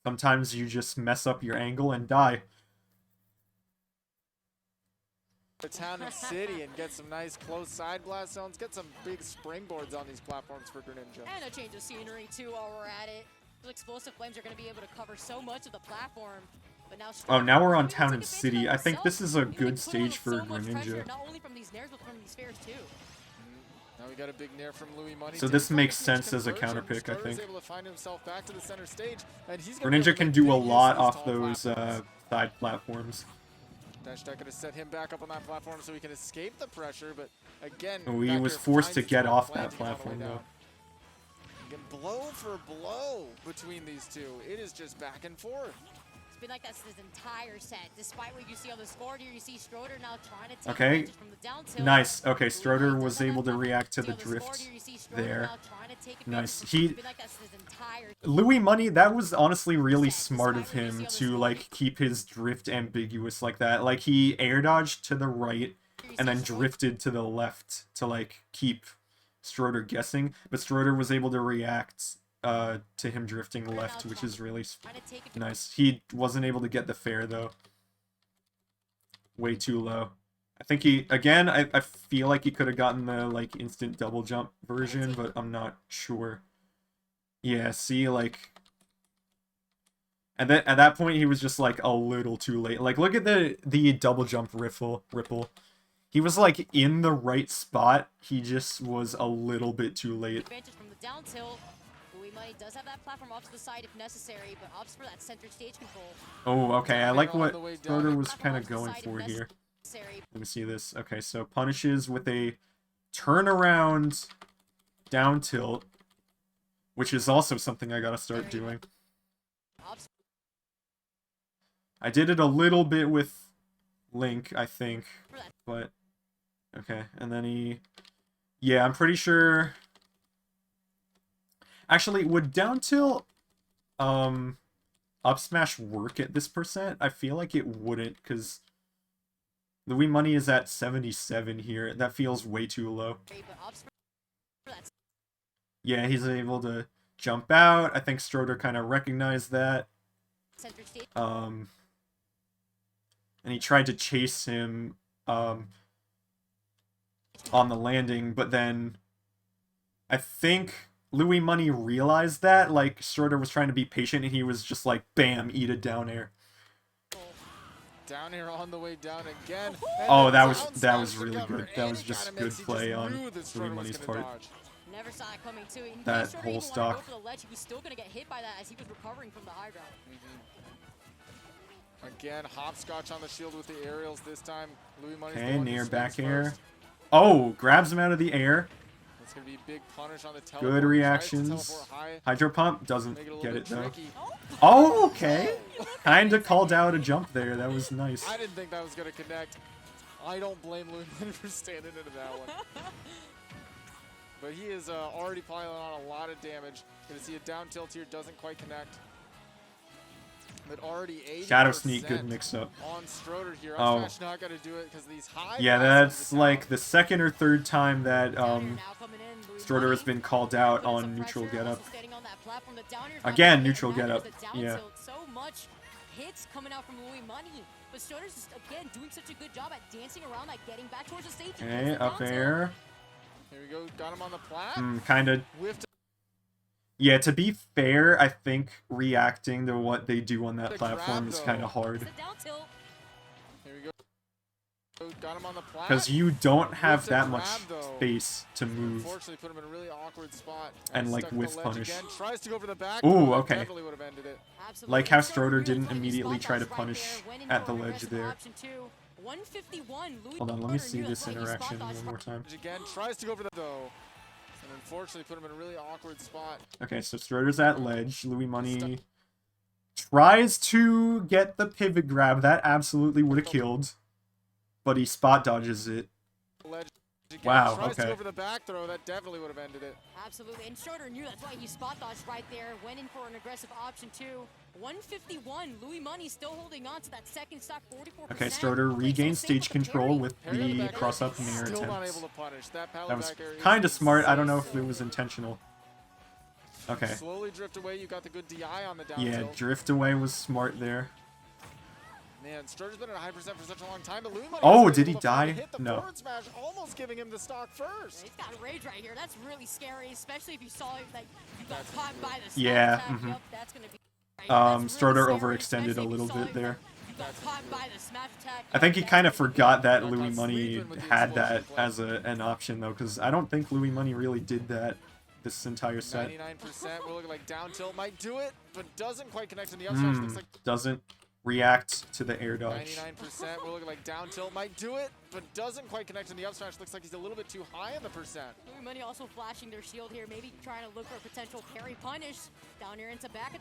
sometimes you just mess up your angle and die. The town and city and get some nice close side blast zones. Get some big springboards on these platforms for Greninja. And a change of scenery too while we're at it. Those explosive flames are going to be able to cover so much of the platform. But now Oh, now we're on maybe town take and advantage of city. that I think this himself. is a He can good put on stage for so much pressure, Greninja. not only from these nairs, but from these fares too. Now we got a big nair from Louis Money. So Didn't this find makes huge sense as a conversion. counter pick, I Stroder's think. able to find himself back to the center stage, and he's gonna be able Greninja to can make do a big use lot of these off tall those platforms. side platforms. Dash Tech gonna set him back up on that platform so he can escape the pressure, but again, Oh, he back was air forced finds to its get way, off that planting on the way platform, down. though. Again, blow for blow between these two. It is just back and forth. It's been like that this entire set. Despite what you see on the score here, you see Stroder now trying to take Okay. advantage from the down tilt. Nice. Okay, Louis Stroder Money was does have able that to platform. react to See the on the score drift here, you see Stroder there. now trying to take advantage Nice. of- He It's been like that this entire Louis Money, that was honestly really set, smart of despite what you him see on the to score. like keep his drift ambiguous like that. Like he air dodged to the right You and see then Stroder- drifted to the left to like keep Stroder guessing, but Stroder was able to react to him drifting left, which is really trying to take advantage. nice. He wasn't able to get the fair though. Way too low. I think he again I feel like he could have gotten the like instant double jump version, but I'm not sure. Yeah, see, like and then at that point he was just like a little too late. Like look at the double jump ripple. He was like in the right spot. He just was a little bit too late. Advantage from the down tilt. Louis Money does have that platform off to the side if necessary, but opts for that center stage control. Oh, okay. I like on what the way down. Stroder was Platform kind off of to the going side if for here. necessary. Let me see this. Okay, so punishes with a turnaround down tilt, which is also something I gotta start doing. Opts I did it a little bit with Link, I think, for that. but okay. And then he, yeah, I'm pretty sure. Actually, would down tilt, up smash work at this percent? I feel like it wouldn't, because Louis Money is at 77 here. That feels way too low. But opts for that. Yeah, he's able to jump out. I think Stroder kind of recognized that. Center stage. And he tried to chase him on the landing, but then I think Louis Money realized that, like, Stroder was trying to be patient, and he was just like, bam, eat a down air. Down here on the way down again. And Oh, the that was down smash really to cover good. That was any just kind of good mix. He play just on knew that Louis Stroder was Money's gonna part. dodge. Never saw it coming too. And That Stroder whole even wanted to stock. go for the ledge. He was still going to get hit by that as he was recovering from the high ground. Again, hopscotch on the shield with the aerials this time. Louis Money's the Okay, one who near swings back air. first. Oh, grabs him out of the air. It's going to be a big punish on the teleport. Good Tries to reactions. teleport high, Hydro Pump doesn't make it a little get bit it, though. tricky. Oh, okay. Kinda called out a jump there. That was nice. I didn't think that was going to connect. I don't blame Louis Money for standing into that one. But he is already piling on a lot of damage. Going to see a down tilt here, doesn't quite connect. But already 80% Shadow Sneak, good mix-up. on Stroder here. Oh. Upsmash not going to do it because these high Yeah, passes that's down. like the second or third time that Down here now coming in, Louis Stroder has Money. been called out Putting on some neutral pressure, getup. also standing on that platform. The down air's not Again, gonna hit, neutral and now getup. there's the down Yeah. tilt. So much hits coming out from Louis Money. But Stroder's just, again, doing such a good job at dancing around, like getting back towards the stage. Okay, up air. Here we go. Got him on the plat. Kind of. Whiffed Yeah, to be fair, I think reacting to what they do on that The platform grab, is though. kind of hard. The down tilt. Here we go. Got him on the plat. Because you don't have Whiffed a that grab, much though. space to move. Unfortunately, put him in a really awkward spot. And, like, stuck to whiff the ledge punish. Again. Tries to go for the back. Ooh, throw. That okay. Definitely would have ended it. Absolutely. Like how And Stroder really didn't playing immediately spot try to dodge right punish there, went in at for the an ledge aggressive there. option two. 151. Louis Hold on, let me Stroder see knew this that's why he spot interaction dodged one more time. Again. Tries to go for the though. And unfortunately, put him in a really awkward spot. Okay, so Stroder's at ledge. Louis Money tries to get the pivot grab. That absolutely would have killed. But he spot dodges it. Ledge again. Wow, Tries to okay. go for the back throw. That definitely would have ended it. Absolutely, and Stroder knew that's why he spot dodged right there. Went in for an aggressive option two. 151. Louis Money still holding on to that second stock, 44%. Okay, Stroder Played so regains safe stage with the control parry. with Parry on the back air, cross-up and air Still not attempts. able to punish. That pallet That was back air is kind of smart. I don't know so if it was intentional. Okay. Slowly drift away. You got the good DI on the down Yeah, tilt. drift away was smart there. Man, Stroder's been at a high percent for such a long time, but Louis Money Oh, was did able he to finally die? hit the No. forward smash, almost giving him the stock first. He's got rage right here. That's really scary, especially if you saw it, like you got That's caught by the Yeah, smash attack. mhm. Yep, that's gonna be. That's Stroder really scary, overextended a especially if you little saw bit it, there. like, you got caught by the smash attack. I think he That's kind of gonna be- forgot that Not Louis done Money sleeping with the had that explosion play. as an option though, because I don't think Louis Money really did that this entire set. 99%. We're looking like down tilt might do it, but doesn't quite connect in the up smash. Looks like Doesn't react to the air dodge. 99%. We're looking like down tilt might do it, but doesn't quite connect in the up smash. Looks like he's a little bit too high in the percent. Louis Money also flashing their shield here, maybe trying to look for a potential parry punish. Down here into back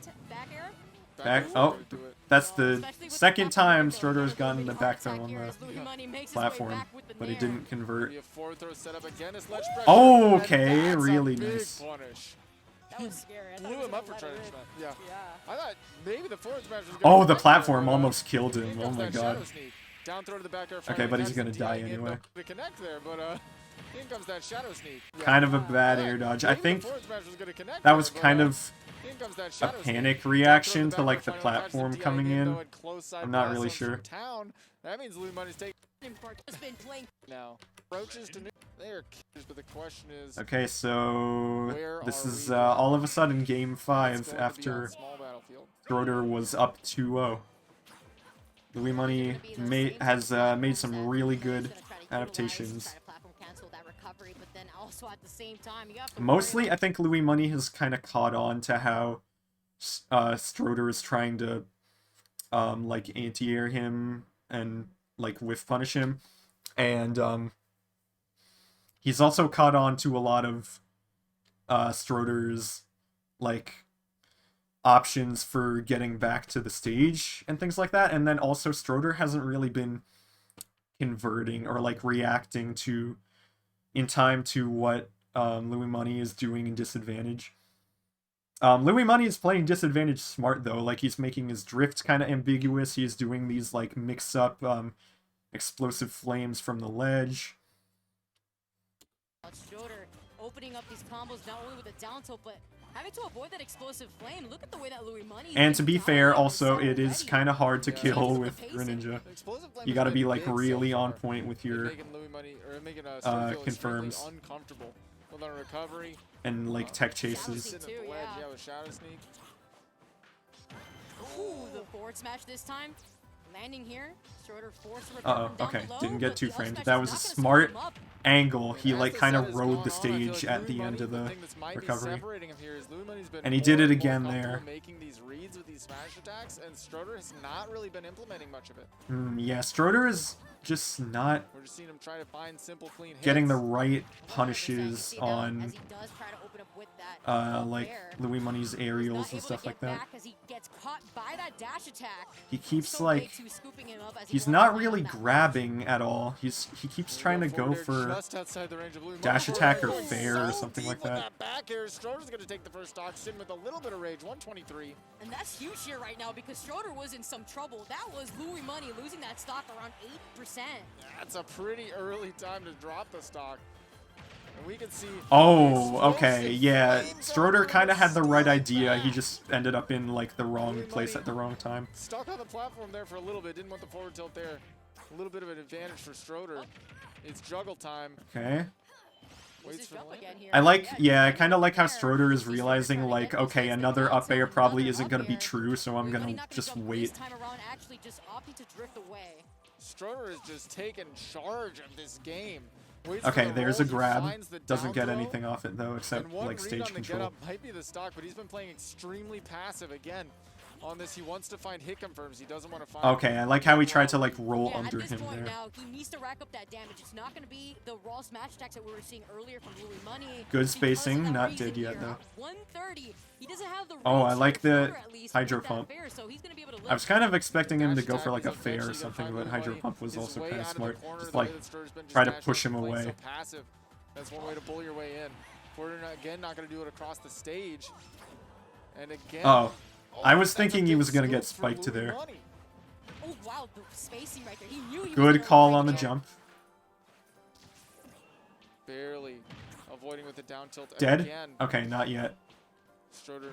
air. Back. Back Oh, forward to it. that's Well, the especially with the second platform time window, Stroder has another gotten the big back heart throw attack on here the as Louis Money makes his way platform, back with the but he nair. didn't convert. Be a forward throw set up again. It's ledge pressure. Oh, and okay, that's a really big nice. Punish. That was scary. I thought he Blew was him gonna up for let trying it to in. smash. Yeah. Yeah. I thought maybe the forward smash was going Oh, the platform almost killed him. Oh my That god. shadow sneak. Down throw to the back air. Okay, finally but he's catches gonna the die DI in, anyway. To connect there, but in comes that shadow sneak. Yeah. Kind of a I bad thought air dodge. I maybe the think forward smash was gonna connect that there, was but, kind of in comes that a shadow sneak. panic Down throw reaction the to back like air, the finally catches platform DI coming though, in. and close side I'm not pass really on sure. Town. That means Louis Money's taking Just been playing. now. Approaches to new. They are killers, but the question is. Okay, so Where this are is we all of a sudden game It's 5 going to be on after small battlefield. Stroder was up 2-0. Louis Money has made some really good adaptations. Mostly, I think Louis Money has kind of caught on to how Stroder is trying to like anti-air him and like whiff punish him, and he's also caught on to a lot of Stroder's like options for getting back to the stage and things like that. And then also Stroder hasn't really been converting or like reacting to in time to what Louis Money is doing in disadvantage. Louis Money is playing disadvantage smart though, like he's making his drift kind of ambiguous. He's doing these like mix up explosive flames from the ledge. Stroder opening up these combos not only with a down tilt, but having to avoid that explosive flame. Look at the way that Louis Money. And to be fair, also it it is kind of hard to Yeah, kill that's with the pacing. Greninja. The explosive flame You has gotta been be like big so really on far. point with And your making Louis Money or making Stroder feel confirms. extremely uncomfortable with our recovery. and like tech chases. Sitting at the too, ledge, yeah. yeah, with shadow sneak. Ooh, the forward smash this time. Landing here. Stroder forced to recover from down Okay, below, didn't get but too the up framed. smash That is was a not gonna speed smart him up. angle. He As like the kind set of has rode gone the on, I feel stage like at Louis the end Money, of the thing that's might be recovery. separating him here is Louis Money's been And he did it more again comfortable there. making these reads with these smash attacks, and Stroder has not really been implementing much of it. Yeah, Stroder is just not We're just seeing him try to find simple, clean hits. getting the right 100% punishes see now on as he does try to open up with that up like air. Louis Money's He's aerials not and able to stuff get like that. back as he gets caught by that that dash attack. He keeps So like, way too scooping him up as he he's wants not to land really on that grabbing at all. He keeps trying to go for just outside the range of Louis dash Money. attack or Going fair or so something deep like with that. Back air. Stroder's going to take the first stock. Sin with a little bit of rage. 123. And that's huge here right now because Stroder was in some trouble. That was Louis Money losing that stock around 8%. That's a pretty early time to drop the stock. And we can see. Oh, okay, explosive yeah. flames Stroder over kind of had the right steel idea. back. He just ended up in like the wrong Louis place Money at the wrong time. Stuck on the platform there for a little bit. Didn't want the forward tilt there. A little bit of an advantage for Stroder. It's juggle time. Okay. Waits for the land. I like, yeah, I kind of like how Stroder is realizing, like, okay, another up air probably isn't going to be true, so I'm going to just wait. Stroder is just taking charge of this game. Waits Okay, for the there's a roll, grab. finds the Doesn't down get throw, anything off it, though, except, and one like, read stage on the control. get-up might be the stock, but he's been playing extremely passive again on this. He wants to find hit confirms. He doesn't want to find. Okay, I like how he tried to, like, roll under him point there. now, he needs to rack up that damage. It's not going to be the raw smash attacks that we were seeing earlier from Louis Money. Good because spacing, of that not reason dead yet, here. though. 130. He doesn't have the Oh, I range like to the cover at least Hydro with that Pump. fair, so he's gonna be able to I was lift. kind of expecting him to Dash go for, like, a attack is fair or eventually gonna something, find but Louis Hydro Money. Pump was His also way kind of out the smart. corner, Just, the way like, that Stroder's been just try to dashing push him and playing away. So passive. That's one way to pull your way in. Porter again not going to do it across the stage. And again. Oh, I was that's a thinking he big was going to scoop get for spiked to Louis there. Money. Oh wow, the spacing right there. He knew he was Good gonna call right on the there. jump. Barely avoiding with the down tilt Dead? again. Okay, not yet. Stroder.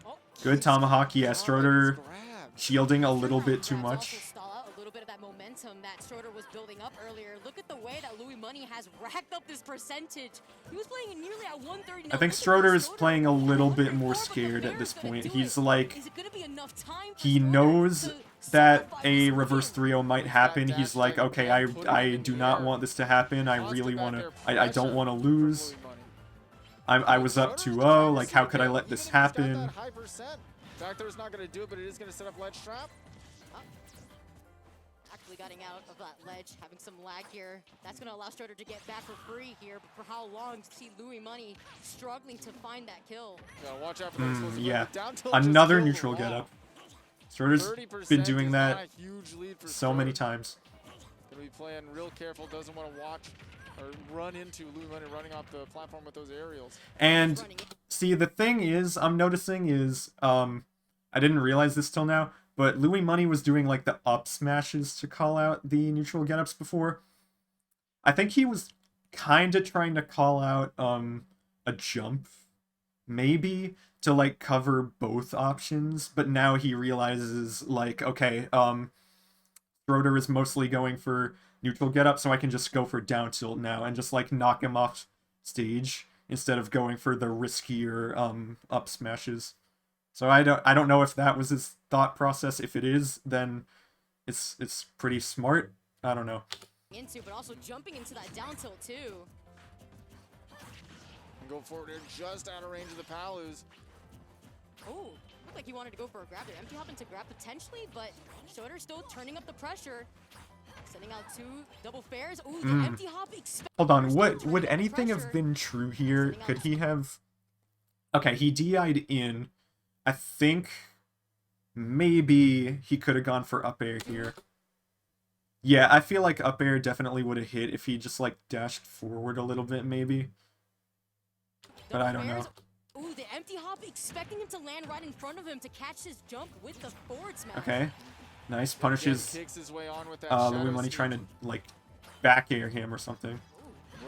Oh, Good tomahawk. Yeah, Tomahawk Stroder is grabbed. shielding a little bit too grabs much. also stall out a little bit of that momentum that Stroder was building up earlier. Look at the way that Louis Money has racked up this percentage. He was playing nearly at 130. I think Stroder is playing a little bit more scared at this point. He's like, Is it gonna be enough time for he Stroder knows to that solidify a this reverse win? 3-0 might happen. He's like, okay, I do not want this to happen. I really want to, I don't want to lose. I was up 2-0, like, how could I let this happen? Back there's not going to do it, but it is going to set up ledge trap. Actually getting out of that ledge, having some lag here. That's going to allow Stroder to get back for free here, but for how long to see Louis Money struggling to find that kill? Gotta watch out for that explosive Yeah, move. Down tilt just another killed neutral the wall. getup. Stroder's 30% been doing is that not a huge lead for so many Stroder. times. Gonna be playing real careful, doesn't want to watch or run into Louis Money running off the platform with those aerials. And Running in. see, the thing is, I'm noticing is, I didn't realize this till now, but Louis Money was doing like the up smashes to call out the neutral getups before. I think he was kind of trying to call out a jump, maybe, to like cover both options, but now he realizes like, okay, Stroder is mostly going for neutral getup, so I can just go for down tilt now and just like knock him off stage instead of going for the riskier up smashes. So I don't know if that was his thought process. If it is, then it's pretty smart. I don't know. Into, but also jumping into that down tilt too. And go forward here, just out of range of the Palus. Oh, looked like he wanted to go for a grab there. Empty hop into grab potentially, but Stroder still turning up the pressure. Sending out two double fairs. Ooh, the empty hop. Hold on, Still would turning up the anything have pressure. been true here? Could he have... Okay, he DI'd in. I think maybe he could have gone for up air here. Yeah, I feel like up air definitely would have hit if he just like dashed forward a little bit maybe. But I don't know. Ooh, the empty hop, expecting him to land right in front of him to catch his jump with the forward smash. Okay, nice. Again, Punishes kicks his way on with that Louis shadow Money sneak. trying to like back air him or something.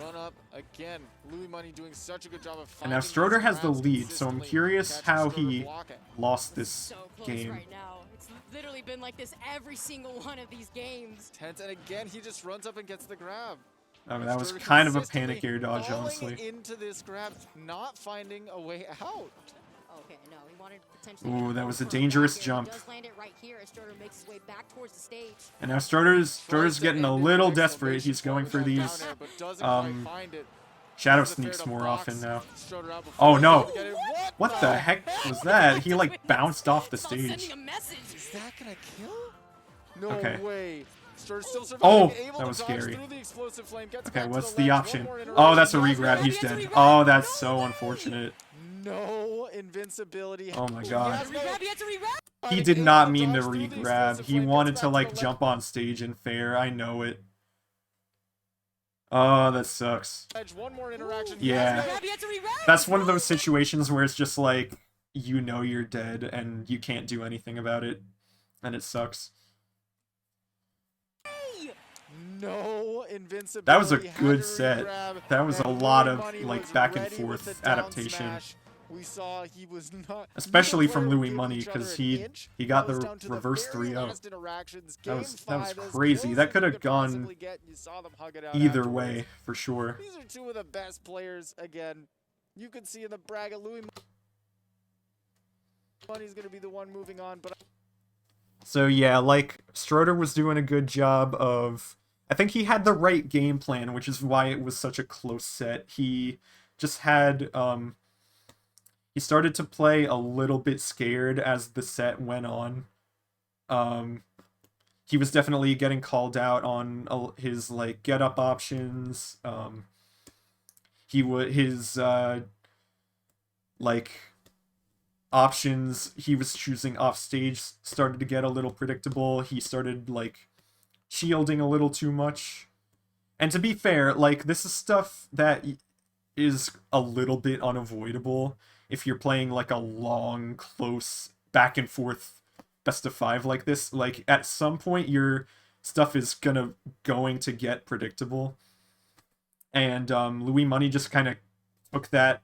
Run up again. Louis Money doing such a good job of And now finding Stroder these has the grabs lead, so I'm consistently, curious catching how Stroder he blocking. lost this So close game. right now. It's literally been like this every single one of these games. Tense, and again he just runs up and gets the grab. I mean, that was Stroder kind of a consistently panic air dodge, falling honestly. into this grab, not finding a way out. Okay, no, he wanted potentially. Ooh, to that go was a for dangerous back air. jump. He does land it right here as Stroder makes his way back towards the stage. And now Stroder's Tries to getting a end it little with desperate. exclamation He's going point for with that these down air, but doesn't quite um, find it. shadow Uses the fair sneaks to more box often now. Stroder out Oh, before no. he can get it. What the heck was that? He like bounced off the It's not sending stage. a message. Is that gonna kill? No Okay. way. Stroder still surviving. Oh, able that to was dodge scary. through the explosive flame, gets Okay, back to what's the the ledge. option? One more Oh, that's a iteration. regrab. He's Yes, dead. regrab. Oh, that's No so way. unfortunate. No invincibility. Oh my god. Regrab, he had to regrab! He did not mean to re-grab. He wanted to, like, jump on stage and fair. I know it. Oh, that sucks. One more interaction. Yeah. Regrab, he had to regrab! That's one of those situations where it's just like, you know you're dead and you can't do anything about it. And it sucks. No invincibility. That was a good set. That was a lot of, like, back and forth adaptation. We saw he was not, especially from neither player Louis gave Money, each other because an he inch. got Goes the down to reverse very 3-0. last interactions. That was Game 5, as crazy. close That as could you have gone possibly get. You saw them hug it out either afterwards. way, for sure. These are two of the best players. Again, you can see in the bracket, Louis Money's going to be the one moving on, but So yeah, like, Stroder was doing a good job of... I think he had the right game plan, which is why it was such a close set. He just had... he started to play a little bit scared as the set went on. He was definitely getting called out on his, like, get-up options. His like, options he was choosing off stage started to get a little predictable. He started, like, shielding a little too much. And to be fair, like, this is stuff that is a little bit unavoidable if you're playing, like, a long, close, back and forth best of 5 like this. Like, at some point, your stuff is going to get predictable. And Louis Money just kind of took that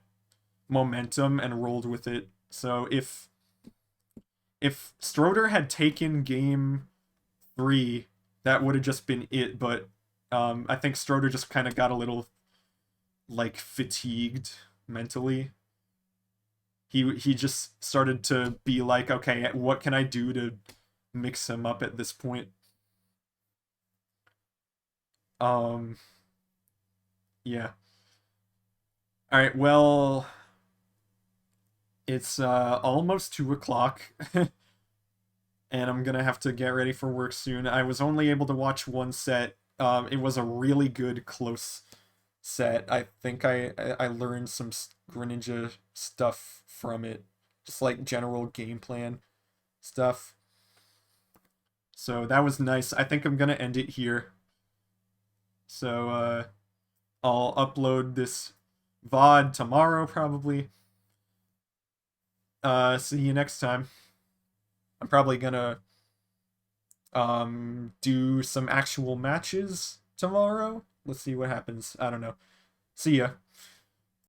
momentum and rolled with it. So if Stroder had taken game 3, that would have just been it. But I think Stroder just kind of got a little, like, fatigued mentally. He just started to be like, okay, what can I do to mix him up at this point? Yeah. Alright, well, it's almost 2 o'clock, and I'm gonna have to get ready for work soon. I was only able to watch one set. It was a really good, close set. I think I learned some Greninja stuff from it. Just, like, general game plan stuff. So that was nice. I think I'm gonna end it here. So, I'll upload this VOD tomorrow, probably. See you next time. I'm probably gonna do some actual matches tomorrow. Let's see what happens. I don't know. See ya.